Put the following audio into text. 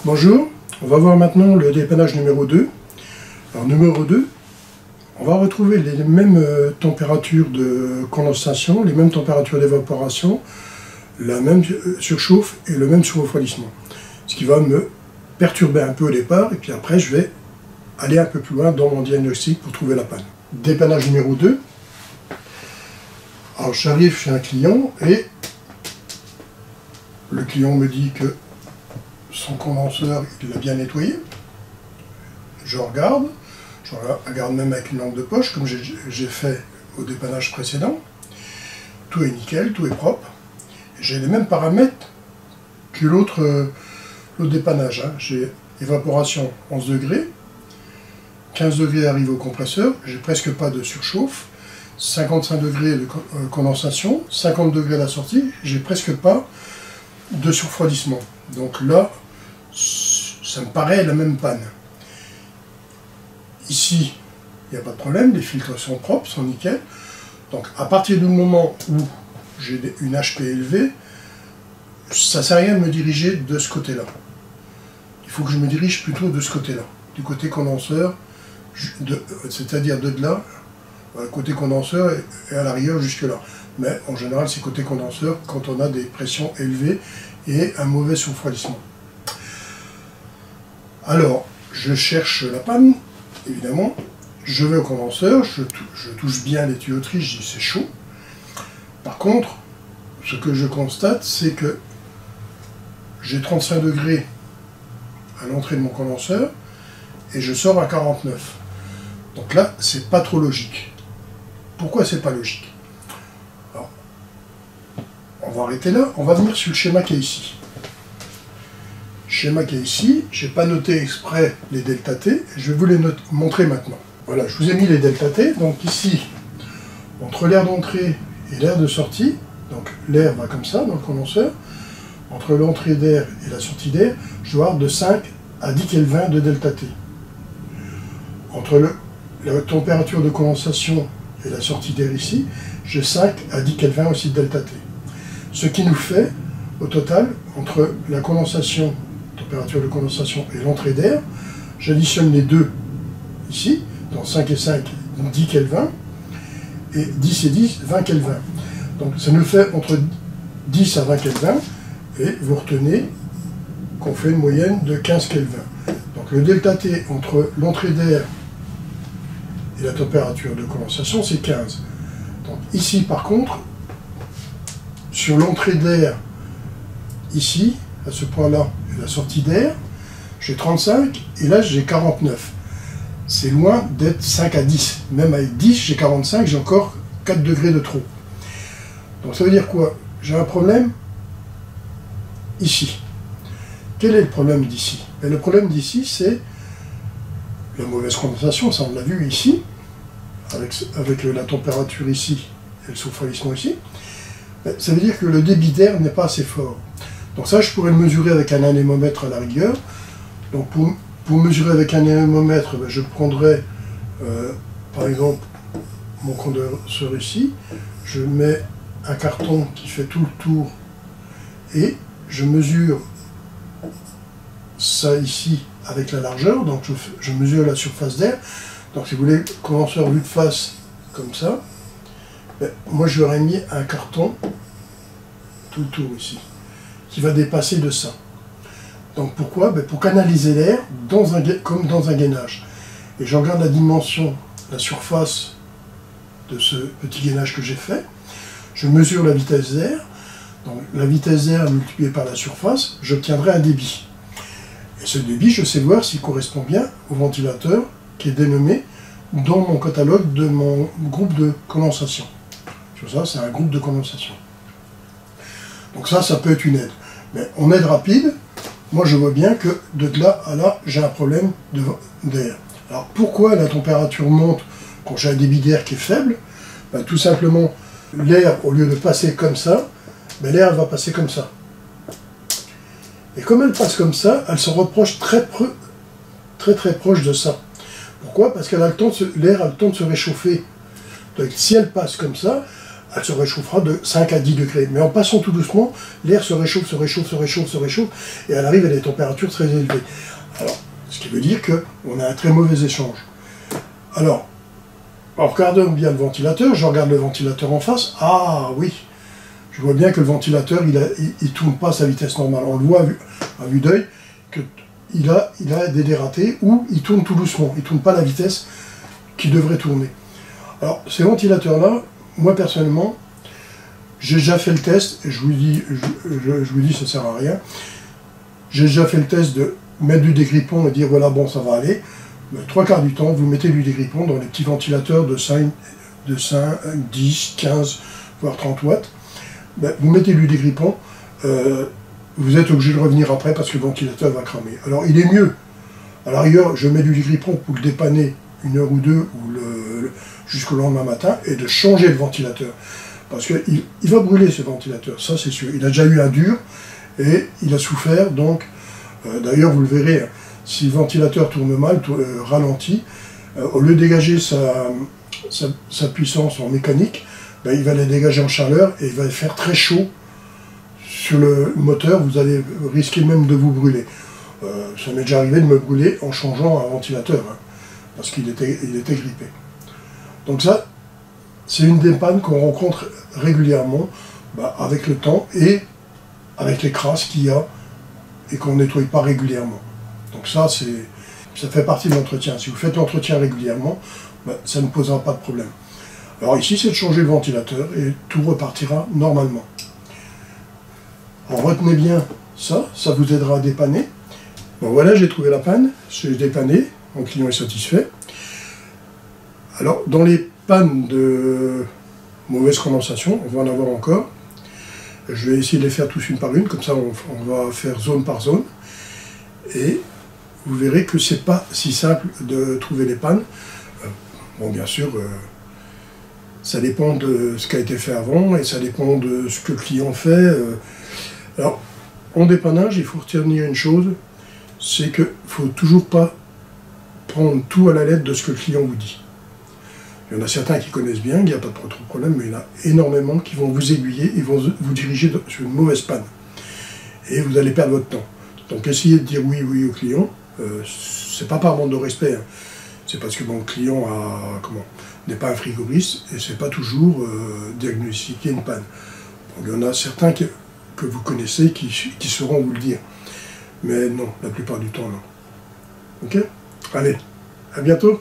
Bonjour, on va voir maintenant le dépannage numéro 2. Alors numéro 2, on va retrouver les mêmes températures de condensation, les mêmes températures d'évaporation, la même surchauffe et le même surrefroidissement. Ce qui va me perturber un peu au départ, et puis après je vais aller un peu plus loin dans mon diagnostic pour trouver la panne. Dépannage numéro 2. Alors j'arrive chez un client et le client me dit que son condenseur, il l'a bien nettoyé. Je regarde même avec une lampe de poche, comme j'ai fait au dépannage précédent. Tout est nickel, tout est propre. J'ai les mêmes paramètres que l'autre dépannage. J'ai évaporation 11 degrés, 15 degrés arrive au compresseur, j'ai presque pas de surchauffe, 55 degrés de condensation, 50 degrés à la sortie, j'ai presque pas de surfroidissement. Donc là, ça me paraît la même panne. Ici, il n'y a pas de problème, les filtres sont propres, sont nickel. Donc à partir du moment où j'ai une HP élevée, ça ne sert à rien de me diriger de ce côté-là. Il faut que je me dirige plutôt de ce côté-là, du côté condenseur, c'est-à-dire de là, côté condenseur et à l'arrière jusque là. Mais en général, c'est côté condenseur quand on a des pressions élevées et un mauvais surfroidissement. Alors, je cherche la panne, évidemment. Je vais au condenseur, je touche bien les tuyauteries, je dis c'est chaud. Par contre, ce que je constate, c'est que j'ai 35 degrés à l'entrée de mon condenseur et je sors à 49. Donc là, c'est pas trop logique. Pourquoi c'est pas logique? Alors, on va arrêter là, on va venir sur le schéma qui est ici. Schéma qui est ici, j'ai pas noté exprès les delta T, je vais vous les montrer maintenant. Voilà, je vous ai mis les delta T, donc ici, entre l'air d'entrée et l'air de sortie, donc l'air va comme ça dans le condenseur, entre l'entrée d'air et la sortie d'air, je dois avoir de 5 à 10 Kelvin de delta T. Entre la température de condensation et la sortie d'air ici, j'ai 5 à 10 Kelvin aussi de delta T. Ce qui nous fait, au total, entre la condensation, température de condensation et l'entrée d'air, j'additionne les deux ici, donc 5 et 5, 10 Kelvin, et 10 et 10, 20 Kelvin. Donc ça nous fait entre 10 à 20 Kelvin, et vous retenez qu'on fait une moyenne de 15 Kelvin. Donc le delta T entre l'entrée d'air et la température de condensation, c'est 15. Donc ici, par contre, sur l'entrée d'air, ici, à ce point-là, et la sortie d'air, j'ai 35, et là, j'ai 49. C'est loin d'être 5 à 10. Même avec 10, j'ai 45, j'ai encore 4 degrés de trop. Donc ça veut dire quoi? J'ai un problème ici. Quel est le problème d'ici? Le problème d'ici, c'est la mauvaise condensation, ça on l'a vu ici, avec la température ici et le surfroidissement ici. Ça veut dire que le débit d'air n'est pas assez fort. Donc ça, je pourrais le mesurer avec un anémomètre à la rigueur. Donc pour mesurer avec un anémomètre, je prendrais, par exemple, mon condenseur ici, je mets un carton qui fait tout le tour et je mesure ça ici avec la largeur, donc je mesure la surface d'air. Donc si vous voulez, le condenseur vu de face, comme ça, moi je leur ai mis un carton tout le tour ici, qui va dépasser de ça. Donc pourquoi? Pour canaliser l'air comme dans un gainage. Et je regarde la dimension, la surface de ce petit gainage que j'ai fait, je mesure la vitesse d'air, donc la vitesse d'air multipliée par la surface, j'obtiendrai un débit. Et ce débit, je sais voir s'il correspond bien au ventilateur qui est dénommé dans mon catalogue de mon groupe de condensation. Sur ça, c'est un groupe de condensation. Donc ça peut être une aide. Mais en aide rapide, moi je vois bien que de là à là, j'ai un problème d'air. Alors pourquoi la température monte quand j'ai un débit d'air qui est faible? Tout simplement, l'air, au lieu de passer comme ça, l'air va passer comme ça. Et comme elle passe comme ça, elle se rapproche très proche de ça. Pourquoi? Parce qu'elle a le temps l'air a le temps de se réchauffer. Donc si elle passe comme ça, elle se réchauffera de 5 à 10 degrés. Mais en passant tout doucement, l'air se réchauffe, se réchauffe, se réchauffe, se réchauffe, et elle arrive à des températures très élevées. Alors, ce qui veut dire qu'on a un très mauvais échange. Alors, en regardant bien le ventilateur, je regarde le ventilateur en face, ah oui, je vois bien que le ventilateur, il ne tourne pas à sa vitesse normale. On le voit à vue d'œil qu'il a des dératés ou il tourne tout doucement, il ne tourne pas à la vitesse qu'il devrait tourner. Alors, ces ventilateurs-là, moi personnellement, j'ai déjà fait le test, et je vous dis, ça ne sert à rien. J'ai déjà fait le test de mettre du dégrippant et dire voilà, bon, ça va aller. Mais 3/4 du temps, vous mettez du dégrippant dans les petits ventilateurs de 5, 10, 15, voire 30 watts. Ben, vous mettez du dégrippant, vous êtes obligé de revenir après parce que le ventilateur va cramer. Alors, il est mieux. À la rigueur, je mets du dégrippant pour le dépanner 1 heure ou 2 ou jusqu'au lendemain matin et de changer le ventilateur. Parce qu'il va brûler ce ventilateur, ça c'est sûr. Il a déjà eu un dur et il a souffert, donc d'ailleurs vous le verrez, si le ventilateur tourne mal, ralentit, au lieu de dégager sa puissance en mécanique, ben, il va la dégager en chaleur et il va faire très chaud sur le moteur, vous allez risquer même de vous brûler. Ça m'est déjà arrivé de me brûler en changeant un ventilateur, hein, parce qu'il était grippé. Donc ça, c'est une des pannes qu'on rencontre régulièrement avec le temps et avec les crasses qu'il y a et qu'on ne nettoie pas régulièrement. Donc ça fait partie de l'entretien. Si vous faites l'entretien régulièrement, ça ne posera pas de problème. Alors ici, c'est de changer le ventilateur et tout repartira normalement. Alors retenez bien ça, ça vous aidera à dépanner. Bon voilà, j'ai trouvé la panne, j'ai dépanné, mon client est satisfait. Alors, dans les pannes de mauvaise condensation, on va en avoir encore. Je vais essayer de les faire tous une par une, comme ça on va faire zone par zone. Et vous verrez que c'est pas si simple de trouver les pannes. Bon, bien sûr, ça dépend de ce qui a été fait avant et ça dépend de ce que le client fait. Alors, en dépannage, il faut retenir une chose, c'est qu'il ne faut toujours pas prendre tout à la lettre de ce que le client vous dit. Il y en a certains qui connaissent bien, il n'y a pas trop de problème, mais il y en a énormément qui vont vous aiguiller et vont vous diriger sur une mauvaise panne. Et vous allez perdre votre temps. Donc essayez de dire oui, oui au client. C'est pas par manque de respect. Hein. C'est parce que mon client n'est pas un frigoriste et c'est pas toujours diagnostiquer une panne. Donc, il y en a certains que vous connaissez qui sauront vous le dire. Mais non, la plupart du temps, non. Ok ? Allez, à bientôt.